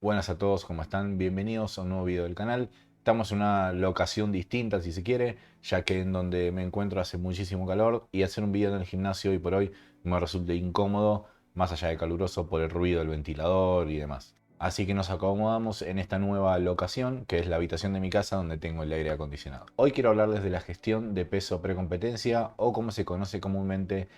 Buenas a todos, ¿cómo están? Bienvenidos a un nuevo video del canal. Estamos en una locación distinta, si se quiere, ya que en donde me encuentro hace muchísimo calor y hacer un video en el gimnasio hoy por hoy me resulta incómodo, más allá de caluroso, por el ruido del ventilador y demás. Así que nos acomodamos en esta nueva locación, que es la habitación de mi casa donde tengo el aire acondicionado. Hoy quiero hablarles de la gestión de peso precompetencia, o como se conoce comúnmente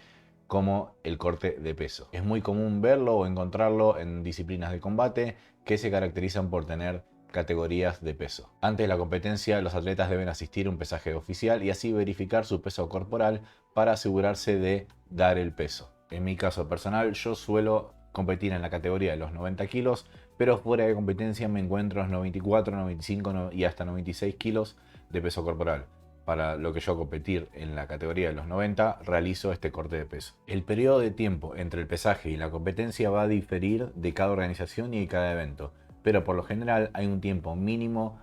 como el corte de peso. Es muy común verlo o encontrarlo en disciplinas de combate que se caracterizan por tener categorías de peso. Antes de la competencia, los atletas deben asistir a un pesaje oficial y así verificar su peso corporal para asegurarse de dar el peso. En mi caso personal, yo suelo competir en la categoría de los 90 kilos, pero fuera de competencia me encuentro en los 94, 95 y hasta 96 kilos de peso corporal. Para lo que yo competir en la categoría de los 90, realizo este corte de peso. El periodo de tiempo entre el pesaje y la competencia va a diferir de cada organización y de cada evento, pero por lo general hay un tiempo mínimo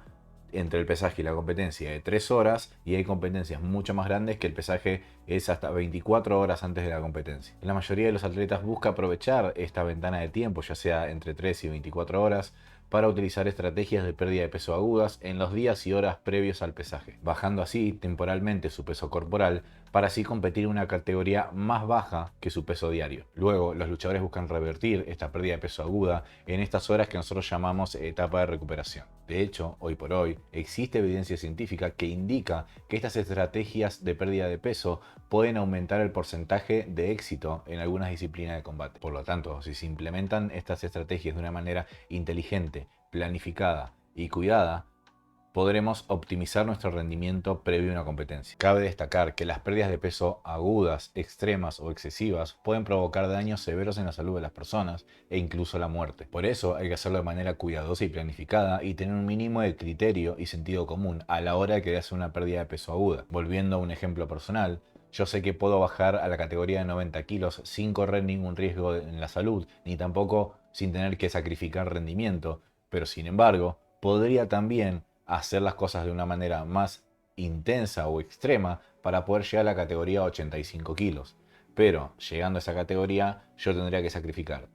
entre el pesaje y la competencia de 3 horas, y hay competencias mucho más grandes que el pesaje es hasta 24 horas antes de la competencia. La mayoría de los atletas busca aprovechar esta ventana de tiempo, ya sea entre 3 y 24 horas, para utilizar estrategias de pérdida de peso agudas en los días y horas previos al pesaje, bajando así temporalmente su peso corporal para así competir en una categoría más baja que su peso diario. Luego, los luchadores buscan revertir esta pérdida de peso aguda en estas horas que nosotros llamamos etapa de recuperación. De hecho, hoy por hoy, existe evidencia científica que indica que estas estrategias de pérdida de peso pueden aumentar el porcentaje de éxito en algunas disciplinas de combate. Por lo tanto, si se implementan estas estrategias de una manera inteligente, planificada y cuidada, podremos optimizar nuestro rendimiento previo a una competencia. Cabe destacar que las pérdidas de peso agudas, extremas o excesivas pueden provocar daños severos en la salud de las personas e incluso la muerte. Por eso hay que hacerlo de manera cuidadosa y planificada y tener un mínimo de criterio y sentido común a la hora de querer hacer una pérdida de peso aguda. Volviendo a un ejemplo personal, yo sé que puedo bajar a la categoría de 90 kilos sin correr ningún riesgo en la salud, ni tampoco sin tener que sacrificar rendimiento, pero sin embargo, podría también hacer las cosas de una manera más intensa o extrema para poder llegar a la categoría 85 kilos. Pero llegando a esa categoría, yo tendría que sacrificar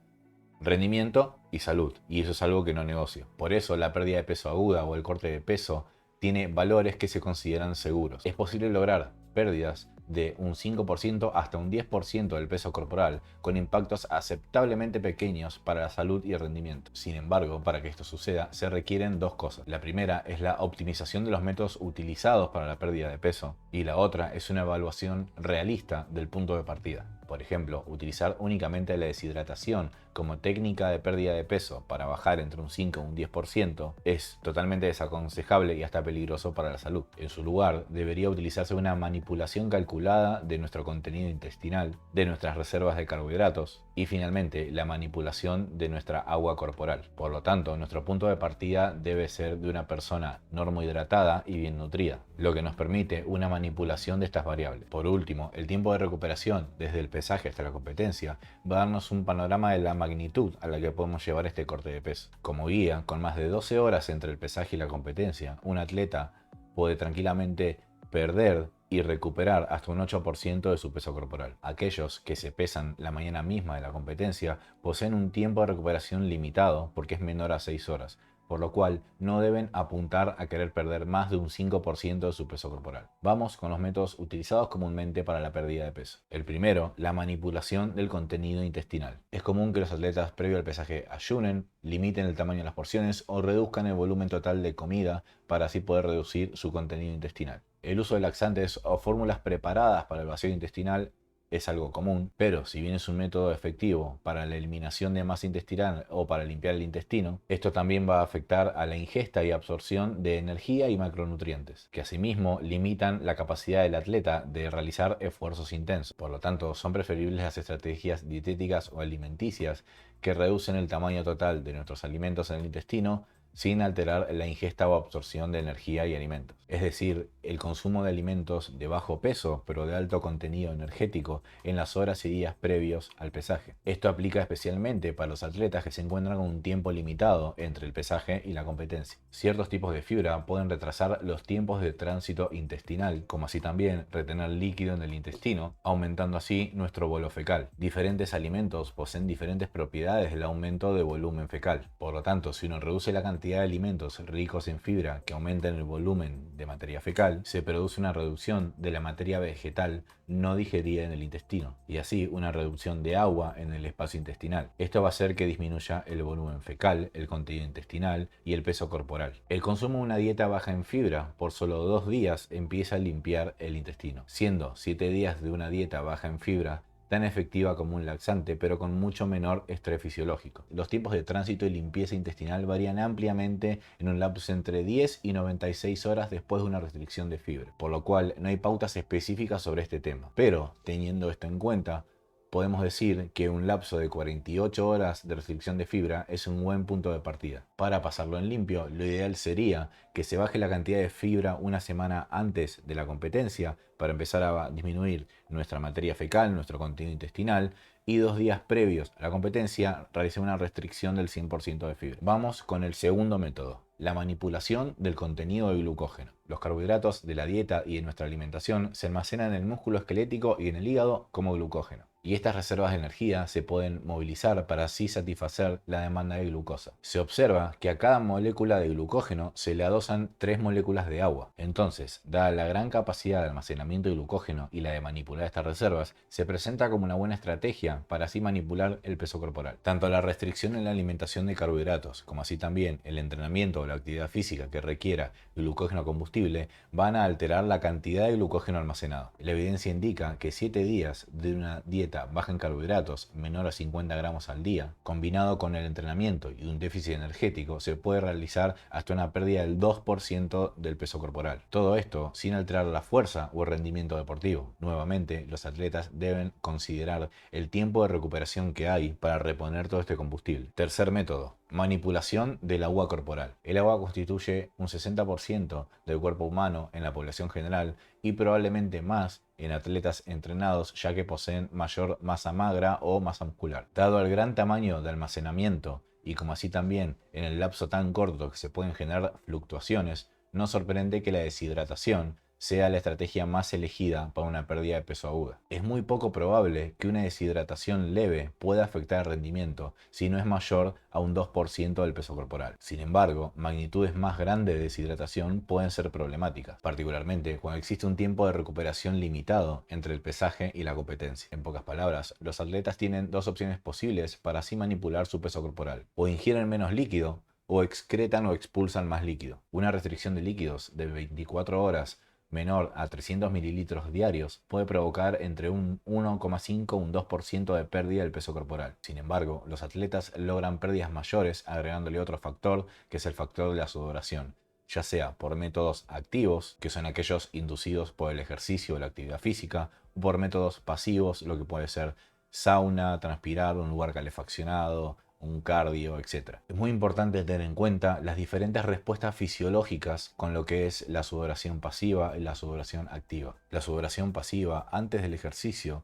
rendimiento y salud, y eso es algo que no negocio. Por eso la pérdida de peso aguda o el corte de peso tiene valores que se consideran seguros. Es posible lograr pérdidas de un 5% hasta un 10% del peso corporal, con impactos aceptablemente pequeños para la salud y el rendimiento. Sin embargo, para que esto suceda, se requieren dos cosas. La primera es la optimización de los métodos utilizados para la pérdida de peso, y la otra es una evaluación realista del punto de partida. Por ejemplo, utilizar únicamente la deshidratación como técnica de pérdida de peso para bajar entre un 5 y un 10% es totalmente desaconsejable y hasta peligroso para la salud. En su lugar, debería utilizarse una manipulación calculada de nuestro contenido intestinal, de nuestras reservas de carbohidratos y finalmente la manipulación de nuestra agua corporal. Por lo tanto, nuestro punto de partida debe ser de una persona normohidratada y bien nutrida, lo que nos permite una manipulación de estas variables. Por último, el tiempo de recuperación desde el pesaje hasta la competencia va a darnos un panorama de la magnitud a la que podemos llevar este corte de peso. Como guía, con más de 12 horas entre el pesaje y la competencia, un atleta puede tranquilamente perder y recuperar hasta un 8% de su peso corporal. Aquellos que se pesan la mañana misma de la competencia poseen un tiempo de recuperación limitado porque es menor a 6 horas, por lo cual no deben apuntar a querer perder más de un 5% de su peso corporal. Vamos con los métodos utilizados comúnmente para la pérdida de peso. El primero, la manipulación del contenido intestinal. Es común que los atletas previo al pesaje ayunen, limiten el tamaño de las porciones o reduzcan el volumen total de comida para así poder reducir su contenido intestinal. El uso de laxantes o fórmulas preparadas para el vacío intestinal es algo común, pero si bien es un método efectivo para la eliminación de masa intestinal o para limpiar el intestino, esto también va a afectar a la ingesta y absorción de energía y macronutrientes, que asimismo limitan la capacidad del atleta de realizar esfuerzos intensos. Por lo tanto, son preferibles las estrategias dietéticas o alimenticias que reducen el tamaño total de nuestros alimentos en el intestino sin alterar la ingesta o absorción de energía y alimentos. Es decir, el consumo de alimentos de bajo peso, pero de alto contenido energético en las horas y días previos al pesaje. Esto aplica especialmente para los atletas que se encuentran con un tiempo limitado entre el pesaje y la competencia. Ciertos tipos de fibra pueden retrasar los tiempos de tránsito intestinal, como así también retener líquido en el intestino, aumentando así nuestro bolo fecal. Diferentes alimentos poseen diferentes propiedades del aumento de volumen fecal. Por lo tanto, si uno reduce la cantidad de alimentos ricos en fibra que aumentan el volumen de materia fecal, se produce una reducción de la materia vegetal no digerida en el intestino y así una reducción de agua en el espacio intestinal. Esto va a hacer que disminuya el volumen fecal, el contenido intestinal y el peso corporal. El consumo de una dieta baja en fibra por solo 2 días empieza a limpiar el intestino, siendo 7 días de una dieta baja en fibra tan efectiva como un laxante, pero con mucho menor estrés fisiológico. Los tiempos de tránsito y limpieza intestinal varían ampliamente en un lapso entre 10 y 96 horas después de una restricción de fibra, por lo cual no hay pautas específicas sobre este tema. Pero, teniendo esto en cuenta, podemos decir que un lapso de 48 horas de restricción de fibra es un buen punto de partida. Para pasarlo en limpio, lo ideal sería que se baje la cantidad de fibra una semana antes de la competencia para empezar a disminuir nuestra materia fecal, nuestro contenido intestinal, y 2 días previos a la competencia realizar una restricción del 100% de fibra. Vamos con el segundo método: la manipulación del contenido de glucógeno. Los carbohidratos de la dieta y de nuestra alimentación se almacenan en el músculo esquelético y en el hígado como glucógeno. Y estas reservas de energía se pueden movilizar para así satisfacer la demanda de glucosa. Se observa que a cada molécula de glucógeno se le adosan 3 moléculas de agua. Entonces, dada la gran capacidad de almacenamiento de glucógeno y la de manipular estas reservas, se presenta como una buena estrategia para así manipular el peso corporal. Tanto la restricción en la alimentación de carbohidratos, como así también el entrenamiento o la actividad física que requiera glucógeno combustible, van a alterar la cantidad de glucógeno almacenado. La evidencia indica que 7 días de una dieta baja en carbohidratos, menor a 50 gramos al día, combinado con el entrenamiento y un déficit energético, se puede realizar hasta una pérdida del 2% del peso corporal. Todo esto sin alterar la fuerza o el rendimiento deportivo. Nuevamente, los atletas deben considerar el tiempo de recuperación que hay para reponer todo este combustible. Tercer método: manipulación del agua corporal. El agua constituye un 60% del cuerpo humano en la población general y probablemente más en atletas entrenados, ya que poseen mayor masa magra o masa muscular. Dado el gran tamaño de almacenamiento y como así también en el lapso tan corto que se pueden generar fluctuaciones, no sorprende que la deshidratación sea la estrategia más elegida para una pérdida de peso aguda. Es muy poco probable que una deshidratación leve pueda afectar el rendimiento si no es mayor a un 2% del peso corporal. Sin embargo, magnitudes más grandes de deshidratación pueden ser problemáticas, particularmente cuando existe un tiempo de recuperación limitado entre el pesaje y la competencia. En pocas palabras, los atletas tienen 2 opciones posibles para así manipular su peso corporal: o ingieren menos líquido o excretan o expulsan más líquido. Una restricción de líquidos de 24 horas menor a 300 mililitros diarios puede provocar entre un 1,5 y un 2% de pérdida del peso corporal. Sin embargo, los atletas logran pérdidas mayores agregándole otro factor, que es el factor de la sudoración, ya sea por métodos activos, que son aquellos inducidos por el ejercicio o la actividad física, o por métodos pasivos, lo que puede ser sauna, transpirar, un lugar calefaccionado, un cardio, etc. Es muy importante tener en cuenta las diferentes respuestas fisiológicas con lo que es la sudoración pasiva y la sudoración activa. La sudoración pasiva antes del ejercicio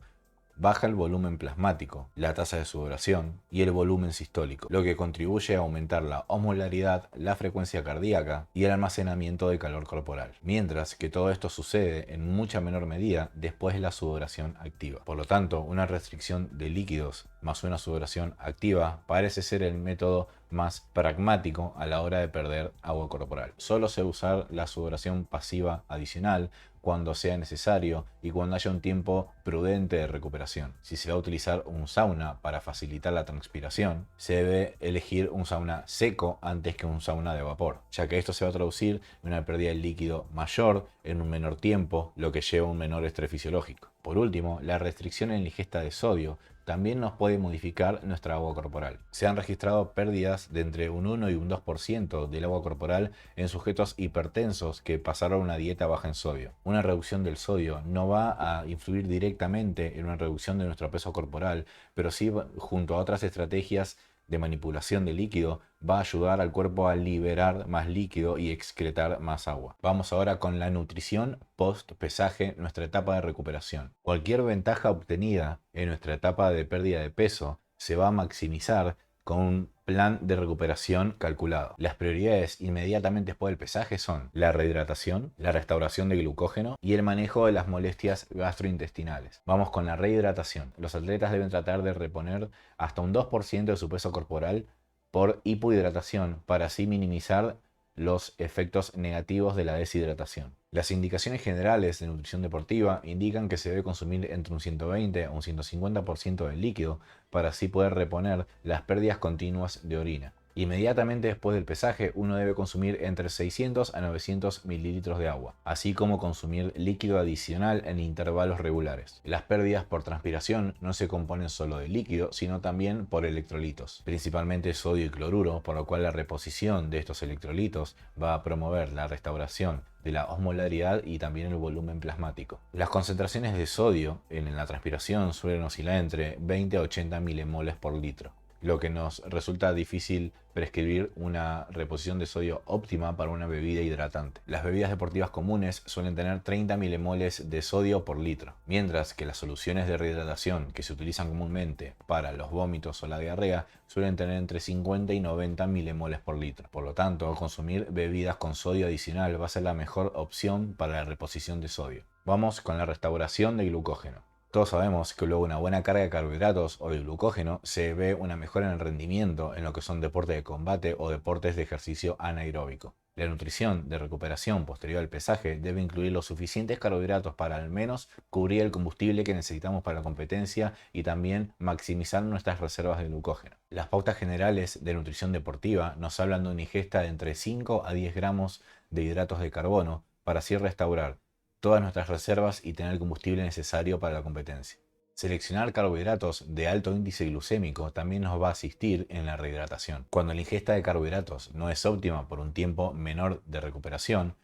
baja el volumen plasmático, la tasa de sudoración y el volumen sistólico, lo que contribuye a aumentar la osmolaridad, la frecuencia cardíaca y el almacenamiento de calor corporal, mientras que todo esto sucede en mucha menor medida después de la sudoración activa. Por lo tanto, una restricción de líquidos más una sudoración activa parece ser el método más pragmático a la hora de perder agua corporal. Solo se usar la sudoración pasiva adicional cuando sea necesario y cuando haya un tiempo prudente de recuperación. Si se va a utilizar un sauna para facilitar la transpiración, se debe elegir un sauna seco antes que un sauna de vapor, ya que esto se va a traducir en una pérdida de líquido mayor en un menor tiempo, lo que lleva a un menor estrés fisiológico. Por último, la restricción en la ingesta de sodio también nos puede modificar nuestra agua corporal. Se han registrado pérdidas de entre un 1 y un 2% del agua corporal en sujetos hipertensos que pasaron una dieta baja en sodio. Una reducción del sodio no va a influir directamente en una reducción de nuestro peso corporal, pero sí junto a otras estrategias de manipulación de líquido va a ayudar al cuerpo a liberar más líquido y excretar más agua. Vamos ahora con la nutrición post pesaje, nuestra etapa de recuperación. Cualquier ventaja obtenida en nuestra etapa de pérdida de peso se va a maximizar con un plan de recuperación calculado. Las prioridades inmediatamente después del pesaje son la rehidratación, la restauración de glucógeno y el manejo de las molestias gastrointestinales. Vamos con la rehidratación. Los atletas deben tratar de reponer hasta un 2% de su peso corporal por hipohidratación para así minimizar los efectos negativos de la deshidratación. Las indicaciones generales de nutrición deportiva indican que se debe consumir entre un 120 a un 150% de líquido para así poder reponer las pérdidas continuas de orina. Inmediatamente después del pesaje, uno debe consumir entre 600 a 900 mililitros de agua, así como consumir líquido adicional en intervalos regulares. Las pérdidas por transpiración no se componen solo de líquido, sino también por electrolitos, principalmente sodio y cloruro, por lo cual la reposición de estos electrolitos va a promover la restauración de la osmolaridad y también el volumen plasmático. Las concentraciones de sodio en la transpiración suelen oscilar entre 20 a 80 milimoles por litro, lo que nos resulta difícil prescribir una reposición de sodio óptima para una bebida hidratante. Las bebidas deportivas comunes suelen tener 30 milimoles de sodio por litro, mientras que las soluciones de rehidratación que se utilizan comúnmente para los vómitos o la diarrea suelen tener entre 50 y 90 milimoles por litro. Por lo tanto, consumir bebidas con sodio adicional va a ser la mejor opción para la reposición de sodio. Vamos con la restauración de glucógeno. Todos sabemos que luego de una buena carga de carbohidratos o de glucógeno se ve una mejora en el rendimiento en lo que son deportes de combate o deportes de ejercicio anaeróbico. La nutrición de recuperación posterior al pesaje debe incluir los suficientes carbohidratos para al menos cubrir el combustible que necesitamos para la competencia y también maximizar nuestras reservas de glucógeno. Las pautas generales de nutrición deportiva nos hablan de una ingesta de entre 5 a 10 gramos de hidratos de carbono para así restaurar todas nuestras reservas y tener el combustible necesario para la competencia. Seleccionar carbohidratos de alto índice glucémico también nos va a asistir en la rehidratación. Cuando la ingesta de carbohidratos no es óptima por un tiempo menor de recuperación,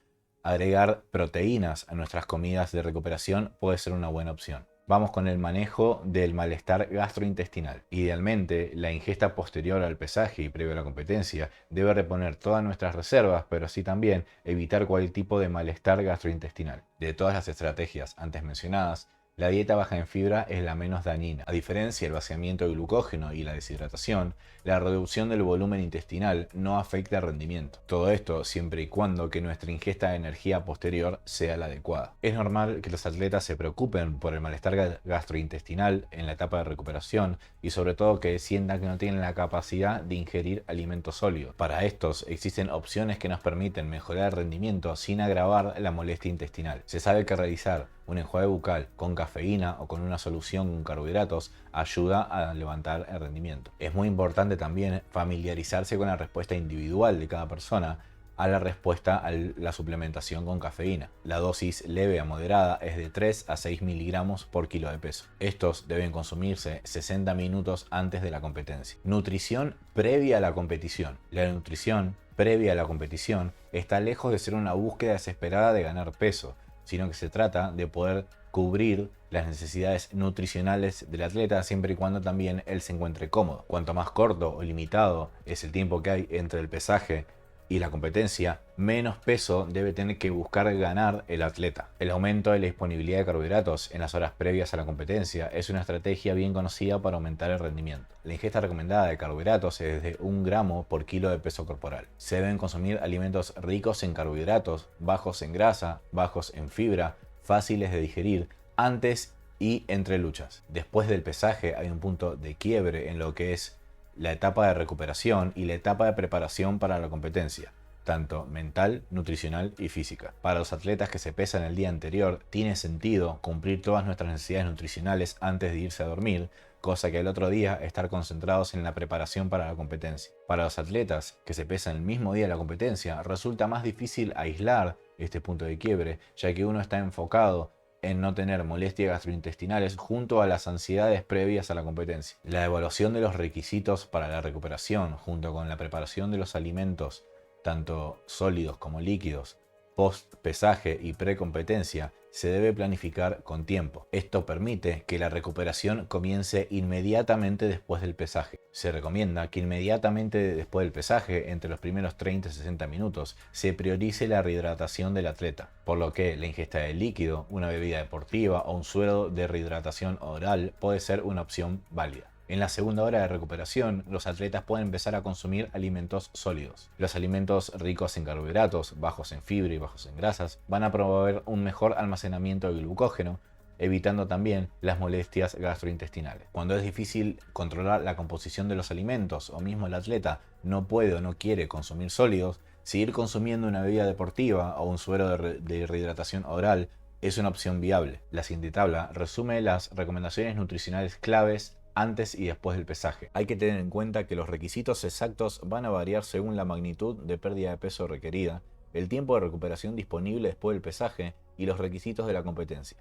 agregar proteínas a nuestras comidas de recuperación puede ser una buena opción. Vamos con el manejo del malestar gastrointestinal. Idealmente, la ingesta posterior al pesaje y previo a la competencia debe reponer todas nuestras reservas, pero así también evitar cualquier tipo de malestar gastrointestinal. De todas las estrategias antes mencionadas, la dieta baja en fibra es la menos dañina. A diferencia del vaciamiento de glucógeno y la deshidratación, la reducción del volumen intestinal no afecta el rendimiento. Todo esto siempre y cuando que nuestra ingesta de energía posterior sea la adecuada. Es normal que los atletas se preocupen por el malestar gastrointestinal en la etapa de recuperación y sobre todo que sientan que no tienen la capacidad de ingerir alimentos sólidos. Para estos existen opciones que nos permiten mejorar el rendimiento sin agravar la molestia intestinal. Se sabe que realizar un enjuague bucal con cafeína o con una solución con carbohidratos ayuda a levantar el rendimiento. Es muy importante también familiarizarse con la respuesta individual de cada persona a la respuesta a la suplementación con cafeína. La dosis leve a moderada es de 3 a 6 miligramos por kilo de peso. Estos deben consumirse 60 minutos antes de la competencia. Nutrición previa a la competición. La nutrición previa a la competición está lejos de ser una búsqueda desesperada de ganar peso, sino que se trata de poder cubrir las necesidades nutricionales del atleta siempre y cuando también él se encuentre cómodo. Cuanto más corto o limitado es el tiempo que hay entre el pesaje y la competencia, menos peso debe tener que buscar ganar el atleta. El aumento de la disponibilidad de carbohidratos en las horas previas a la competencia es una estrategia bien conocida para aumentar el rendimiento. La ingesta recomendada de carbohidratos es de 1 gramo por kilo de peso corporal. Se deben consumir alimentos ricos en carbohidratos, bajos en grasa, bajos en fibra, fáciles de digerir antes y entre luchas. Después del pesaje hay un punto de quiebre en lo que es la etapa de recuperación y la etapa de preparación para la competencia, tanto mental, nutricional y física. Para los atletas que se pesan el día anterior, tiene sentido cumplir todas nuestras necesidades nutricionales antes de irse a dormir, cosa que el otro día estar concentrados en la preparación para la competencia. Para los atletas que se pesan el mismo día de la competencia, resulta más difícil aislar este punto de quiebre, ya que uno está enfocado en no tener molestias gastrointestinales junto a las ansiedades previas a la competencia. La evaluación de los requisitos para la recuperación junto con la preparación de los alimentos, tanto sólidos como líquidos, post pesaje y pre-competencia, se debe planificar con tiempo. Esto permite que la recuperación comience inmediatamente después del pesaje. Se recomienda que inmediatamente después del pesaje, entre los primeros 30 y 60 minutos, se priorice la rehidratación del atleta, por lo que la ingesta de líquido, una bebida deportiva o un suero de rehidratación oral puede ser una opción válida. En la segunda hora de recuperación, los atletas pueden empezar a consumir alimentos sólidos. Los alimentos ricos en carbohidratos, bajos en fibra y bajos en grasas, van a promover un mejor almacenamiento de glucógeno, evitando también las molestias gastrointestinales. Cuando es difícil controlar la composición de los alimentos o mismo el atleta no puede o no quiere consumir sólidos, seguir consumiendo una bebida deportiva o un suero de rehidratación oral es una opción viable. La siguiente tabla resume las recomendaciones nutricionales claves antes y después del pesaje. Hay que tener en cuenta que los requisitos exactos van a variar según la magnitud de pérdida de peso requerida, el tiempo de recuperación disponible después del pesaje y los requisitos de la competencia.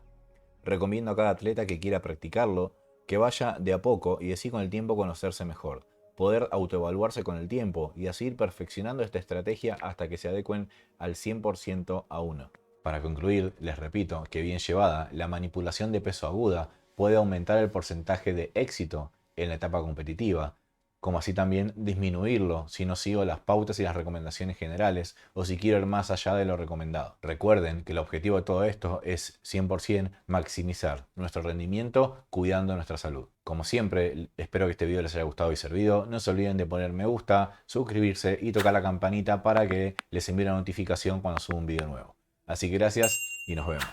Recomiendo a cada atleta que quiera practicarlo que vaya de a poco y así con el tiempo conocerse mejor, poder autoevaluarse con el tiempo y así ir perfeccionando esta estrategia hasta que se adecuen al 100% a uno. Para concluir, les repito que bien llevada, la manipulación de peso aguda puede aumentar el porcentaje de éxito en la etapa competitiva, como así también disminuirlo si no sigo las pautas y las recomendaciones generales o si quiero ir más allá de lo recomendado. Recuerden que el objetivo de todo esto es 100% maximizar nuestro rendimiento cuidando nuestra salud. Como siempre, espero que este video les haya gustado y servido. No se olviden de poner me gusta, suscribirse y tocar la campanita para que les envíe una notificación cuando suba un video nuevo. Así que gracias y nos vemos.